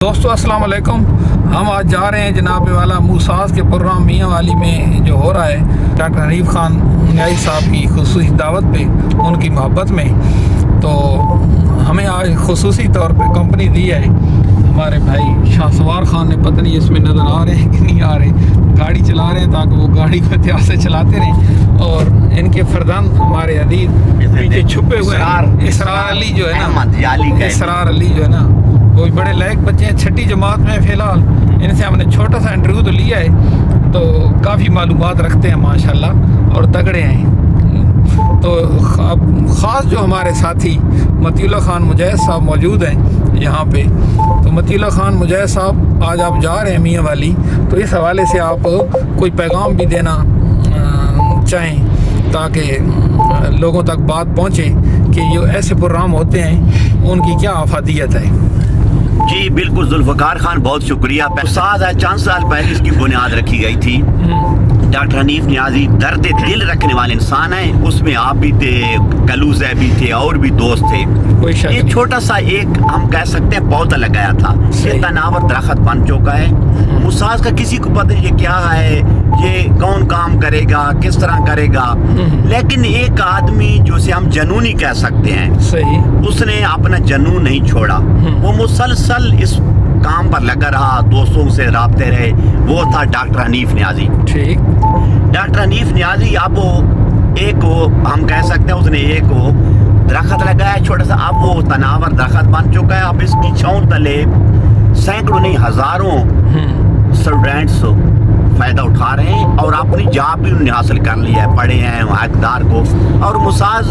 दोस्तों अस्सलाम वालेकुम। हम आज जा रहे हैं जनाब वाला मूसास के प्रोग्राम मियाँ वाली में जो हो रहा है डॉक्टर हनीफ खान न्याई साहब की खुसूसी दावत पे उनकी मोहब्बत में। तो हमें आज खुसूसी तौर पे कंपनी दी है हमारे भाई शाहसवार खान ने। पता नहीं इसमें नज़र आ रहे हैं कि नहीं आ रहे, गाड़ी चला रहे हैं ताकि वो गाड़ी को एहतियात से चलाते रहें। और इनके फरजंद हमारे अदीद पीछे छुपे हुए हैं इसरार अली जो है ना, इसरार अली जो है ना, वो बड़े लायक बच्चे हैं, छठी जमात में फ़िलहाल। इनसे हमने छोटा सा इंटरव्यू तो लिया है, तो काफ़ी मालूमात रखते हैं माशाल्लाह और तगड़े हैं। तो अब ख़ास जो हमारे साथी मतीउल्लाह खान मुजैद साहब मौजूद हैं यहाँ पे। तो मतीउल्लाह खान मुजैद साहब आज आप जा रहे हैं मियाँ वाली, तो इस हवाले से आप कोई पैगाम भी देना चाहें ताकि लोगों तक बात पहुँचे कि जो ऐसे प्रोग्राम होते हैं उनकी क्या अफादियत है। जी बिल्कुल जुल्फ़कार खान, बहुत शुक्रिया। चंद साल पहले इसकी बुनियाद रखी गई थी। डॉक्टर हनीफ नियाज़ी दर्द दिल रखने वाले इंसान हैं, उसमें आप भी थे, कलूज़े भी थे और भी दोस्त थे। एक छोटा सा एक हम कह सकते हैं पौधा लगाया था, ये तनावर दरख्त बन चुका है। मुसास का किसी को पता नहीं ये क्या है, ये कौन काम करेगा, किस तरह करेगा, लेकिन एक आदमी जो से हम जनूनी कह सकते हैं, सही, उसने अपना जनून नहीं छोड़ा। वो मुसलसल इस काम पर लगा रहा, दोस्तों से राब्ते रहे। वो था डॉक्टर हनीफ नियाज़ी। ठीक, डॉक्टर हनीफ नियाज़ी अब एक हम कह सकते हैं उसने एक दरख्त लगाया छोटा सा, अब वो तनावर दरख्त बन चुका है। अब इसकी छांव तले सैकड़ों नहीं हजारों स्टूडेंट्स फ़ायदा उठा रहे हैं और अपनी जॉब भी उन्होंने हासिल कर लिया है, पढ़े हैं हकदार को। और मुसाज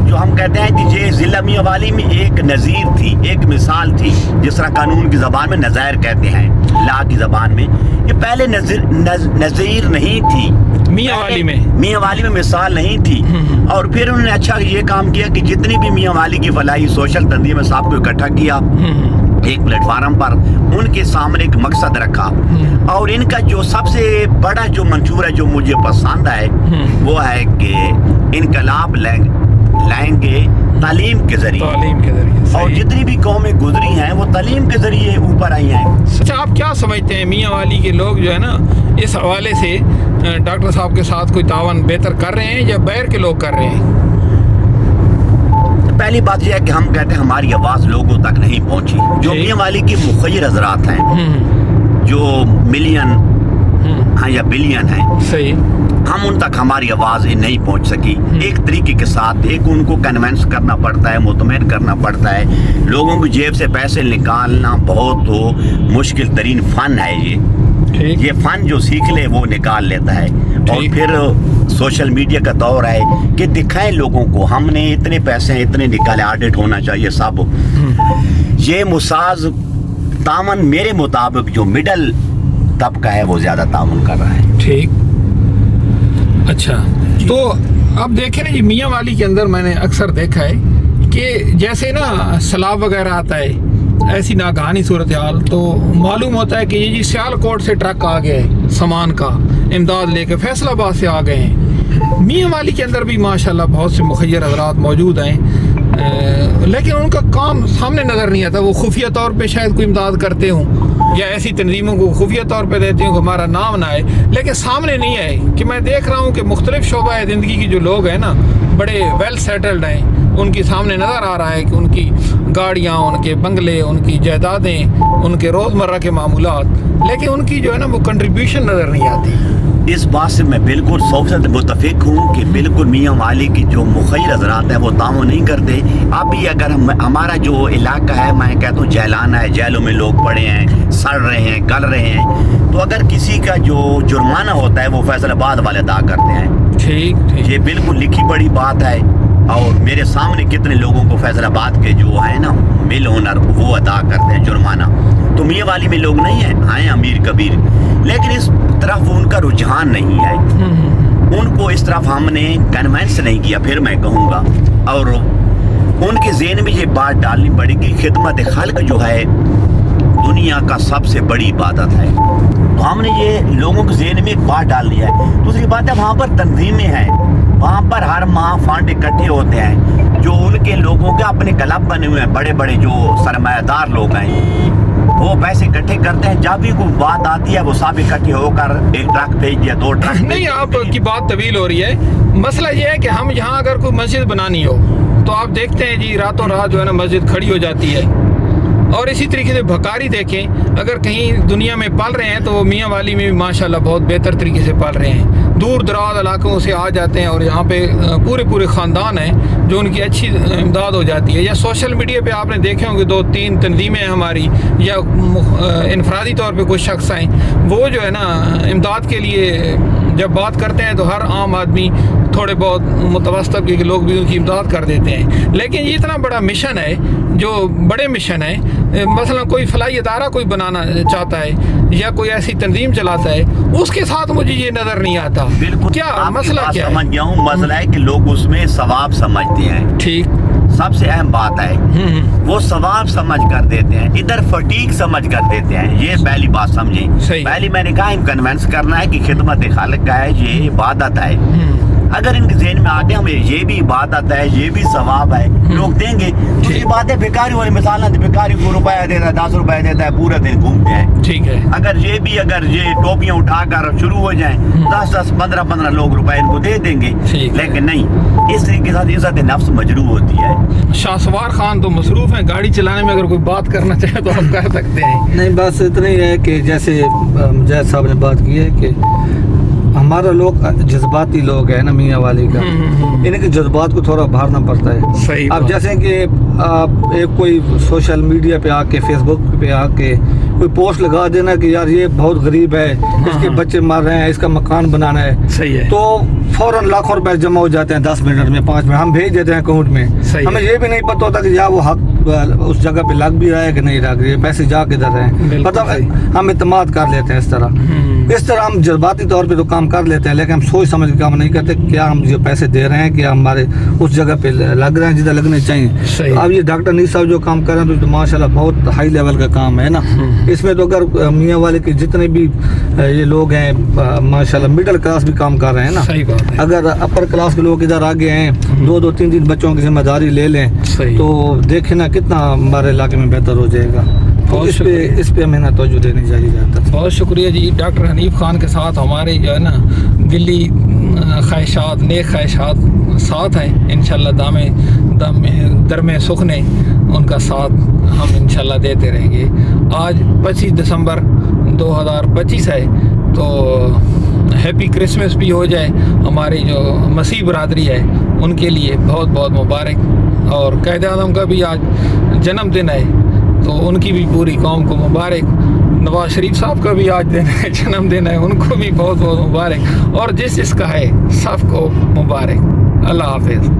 जो हम कहते हैं कि ये ज़िला मियाँ वाली में एक नज़ीर थी, एक मिसाल थी, जिस तरह कानून की ज़बान में नज़ायर कहते हैं, ला की ज़बान में। ये पहले नज़ीर नहीं थी मियाँ वाली में मिसाल नहीं थी। और फिर उन्होंने अच्छा ये काम किया कि जितनी भी मियाँ वाली की फलाही सोशल तंजीम में सबको इकट्ठा किया एक प्लेटफार्म पर, उनके सामने एक मकसद रखा। और इनका जो सबसे बड़ा जो मंशूर है, जो मुझे पसंद है, वो है कि इनकलाब लाएंगे तालीम के जरिए। और जितनी भी कौमें गुजरी हैं वो तालीम के जरिए ऊपर आई हैं। अच्छा, आप क्या समझते हैं मियाँ वाली के लोग जो है ना इस हवाले से डॉक्टर साहब के साथ कोई तावन बेहतर कर रहे हैं या बैर के लोग कर रहे हैं? पहली बात यह है कि हम कहते हैं हमारी आवाज़ लोगों तक नहीं पहुंची। जो मियाँ वाली की मुखय्यर हजरात हैं, जो मिलियन हैं या बिलियन हैं, सही, हम उन तक हमारी आवाज़ नहीं पहुंच सकी। एक तरीके के साथ एक उनको कन्वेंस करना पड़ता है, मुतमईन करना पड़ता है। लोगों की जेब से पैसे निकालना बहुत मुश्किल तरीन फ़न है। ये फ़न जो सीख ले वो निकाल लेता है। और फिर सोशल मीडिया का दौर है कि दिखाएं लोगों को हमने इतने पैसे हैं, इतने निकाले, ऑडिट होना चाहिए सब। ये मुसाज तामन मेरे मुताबिक जो मिडल तबका है वो ज़्यादा तामन कर रहा है। ठीक, अच्छा। तो अब देखें ना जी, मियाँ वाली के अंदर मैंने अक्सर देखा है कि जैसे ना सैलाब वगैरह आता है, ऐसी नागहानी सूरत हाल, तो मालूम होता है कि ये जी सियालकोट से ट्रक आ गए सामान का, इमदाद लेके फैसलाबाद से आ गए हैं। मियाँ वाली के अंदर भी माशाल्लाह बहुत से मुखय्यर हजरात मौजूद हैं, लेकिन उनका काम सामने नज़र नहीं आता। वो खुफिया तौर पे शायद कोई इमदाद करते हों या ऐसी तंजीमों को खुफिया तौर पे देती हूँ कि हमारा नाम ना आए, लेकिन सामने नहीं आए। कि मैं देख रहा हूँ कि मुख्तलिफ शोबा ज़िंदगी की जो लोग हैं ना, बड़े वेल सेटल्ड हैं, उनकी सामने नज़र आ रहा है कि उनकी गाड़ियाँ, उनके बंगले, उनकी जायदादें, उनके रोज़मर्रा के मामूलात, लेकिन उनकी जो है ना वो कंट्रीब्यूशन नज़र नहीं आती। इस बात से मैं बिल्कुल 100% मुतफिक हूँ कि बिल्कुल मियाँ वाली की जो मुखय्यर हजरात हैं वो तामो नहीं करते। अभी अगर हमारा जो इलाका है, मैं कहता हूँ जैलाना है, जेलों में लोग पड़े हैं, सड़ रहे हैं, गल रहे हैं, तो अगर किसी का जो जुर्माना होता है वो फैसलाबाद वाले अदा करते हैं। ठीक, ये बिल्कुल लिखी पड़ी बात है। और मेरे सामने कितने लोगों को फैसलाबाद के जो है ना मिल ओनर वो अदा करते हैं जुर्माना। तो मियाँ वाली में लोग नहीं हैं अमीर कबीर, लेकिन इस तरफ उनका रुझान नहीं है। उनको इस तरफ हमने कन्वेंस नहीं किया, फिर मैं कहूँगा। और उनके ज़हन में ये बात डालनी पड़ेगी, खिदमत खल्क जो है दुनिया का सबसे बड़ी इबादत है। तो हमने ये लोगों के ज़हन में एक बात डालनी है। दूसरी बात है, वहाँ पर तंजीमें हैं, वहाँ पर हर माह फंड इकट्ठे होते हैं, जो उनके लोगों के अपने क्लब बने हुए हैं, बड़े बड़े जो सरमायादार लोग हैं, وہ پیسے اکٹھے کرتے ہیں, جب بھی کوئی بات آتی ہے وہ سب اکٹھے ہو کر ایک ٹرک بھیج دیا, 2 ٹرک. نہیں, آپ کی بات طویل ہو رہی ہے. مسئلہ یہ ہے کہ ہم یہاں اگر کوئی مسجد بنانی ہو تو آپ دیکھتے ہیں جی راتوں رات جو ہے نا مسجد کھڑی ہو جاتی ہے. اور اسی طریقے سے بھکاری دیکھیں, اگر کہیں دنیا میں پال رہے ہیں تو وہ میاں والی میں بھی ماشاءاللہ بہت بہتر طریقے سے پال رہے ہیں. دور دراز علاقوں سے آ جاتے ہیں اور یہاں پہ پورے خاندان ہیں جو ان کی اچھی امداد ہو جاتی ہے. یا سوشل میڈیا پہ آپ نے دیکھے ہوں گے 2-3 تنظیمیں ہماری یا انفرادی طور پہ کچھ شخص ہیں, وہ جو ہے نا امداد کے لیے جب بات کرتے ہیں تو ہر عام آدمی تھوڑے بہت متوسط کے لوگ بھی ان کی امداد کر دیتے ہیں. لیکن یہ اتنا بڑا مشن ہے, جو بڑے مشن ہے, مثلا کوئی فلاحی ادارہ کوئی بنانا چاہتا ہے یا کوئی ایسی تنظیم چلاتا ہے, اس کے ساتھ مجھے یہ نظر نہیں آتا. بالکل, کیا مسئلہ کیا ہے؟ سمجھ گیا ہوں. مسئلہ ہے کہ لوگ اس میں ثواب سمجھتے ہیں. ٹھیک, سب سے اہم بات ہے وہ ثواب سمجھ کر دیتے ہیں, ادھر فٹیک سمجھ کر دیتے ہیں. یہ پہلی بات سمجھیں. پہلی میں نے کہا ان کنونس کرنا ہے کہ خدمت خالق کا ہے, یہ عبادت ہے. اگر ان کے ذہن میں آتے ہمیں یہ بھی عبادت ہے, یہ بھی ثواب ہے, لوگ دیں گے. دوسری بات ہے بھکاری والی مثال نہ, بھکاری کو روپیہ دیتا ہے, 10 روپے دیتا ہے, پورا دن گھومتے ہیں. ٹھیک ہے. اگر یہ ٹوپیاں اٹھا کر شروع ہو جائیں, 10 15 لوگ روپے ان کو دے دیں گے. لیکن نہیں, اس طریقے سے عزت نفس مجروح ہوتی ہے. شاہ سوار خان تو مصروف ہیں گاڑی چلانے میں, اگر کوئی بات کرنا چاہے تو ہم کر سکتے ہیں. نہیں, بس اتنا ہی ہے کہ جیسے مجاہد صاحب نے بات کی ہے کہ ہمارا لوگ جذباتی لوگ ہیں نا, میاں والی کا, ان کے جذبات کو تھوڑا ابھارنا پڑتا ہے. صحیح. اب جیسے کہ آپ ایک کوئی سوشل میڈیا پہ آ کے, فیس بک پہ آ کے کوئی پوسٹ لگا دینا کہ یار یہ بہت غریب ہے, اس کے بچے مر رہے ہیں, اس کا مکان بنانا ہے. صحیح ہے. تو فوراً لاکھوں روپے جمع ہو جاتے ہیں 10 منٹ میں, 5 منٹ ہم بھیج دیتے ہیں اکاؤنٹ میں. ہمیں یہ بھی نہیں پتہ ہوتا کہ یا وہ حق اس جگہ پہ لگ بھی رہا ہے کہ نہیں لگ رہی ہے, پیسے جا کے در رہے ہیں. مطلب ہم اعتماد کر لیتے ہیں اس طرح ہم جذباتی طور پہ تو کام کر لیتے ہیں, لیکن ہم سوچ سمجھ کے کام نہیں کرتے کیا ہم جو پیسے دے رہے ہیں کیا ہمارے اس جگہ پہ لگ رہے ہیں جدھر لگنے چاہیے. اب یہ ڈاکٹر انیس صاحب جو کام کر رہے ہیں تو ماشاءاللہ بہت ہائی لیول کا کام ہے نا. اس میں تو اگر میاں والے کے جتنے بھی یہ لوگ ہیں ماشاءاللہ مڈل کلاس بھی کام کر رہے ہیں نا. اگر اپر کلاس کے لوگ ادھر آگے ہیں, 2-3 بچوں کی ذمہ داری لے لیں تو دیکھیں نا کتنا ہمارے علاقے میں بہتر ہو جائے گا. اس پہ ہمیں نا توجہ دینی چاہیے جاتا. بہت شکریہ جی. ڈاکٹر حنیف خان کے ساتھ ہمارے جو ہے نا دلی خواہشات, نیک خواہشات ساتھ ہیں. انشاءاللہ درمے سخنے ان کا ساتھ ہم انشاءاللہ دیتے رہیں گے. آج 25 دسمبر 2025 ہے, تو ہیپی کرسمس بھی ہو جائے. ہماری جو مسیح برادری ہے ان کے لیے بہت بہت مبارک, اور قائد اعظم کا بھی آج جنم دن ہے تو ان کی بھی پوری قوم کو مبارک. نواز شریف صاحب کا بھی آج جنم دن ہے, ان کو بھی بہت بہت مبارک, اور جس کا ہے سب کو مبارک. اللہ حافظ.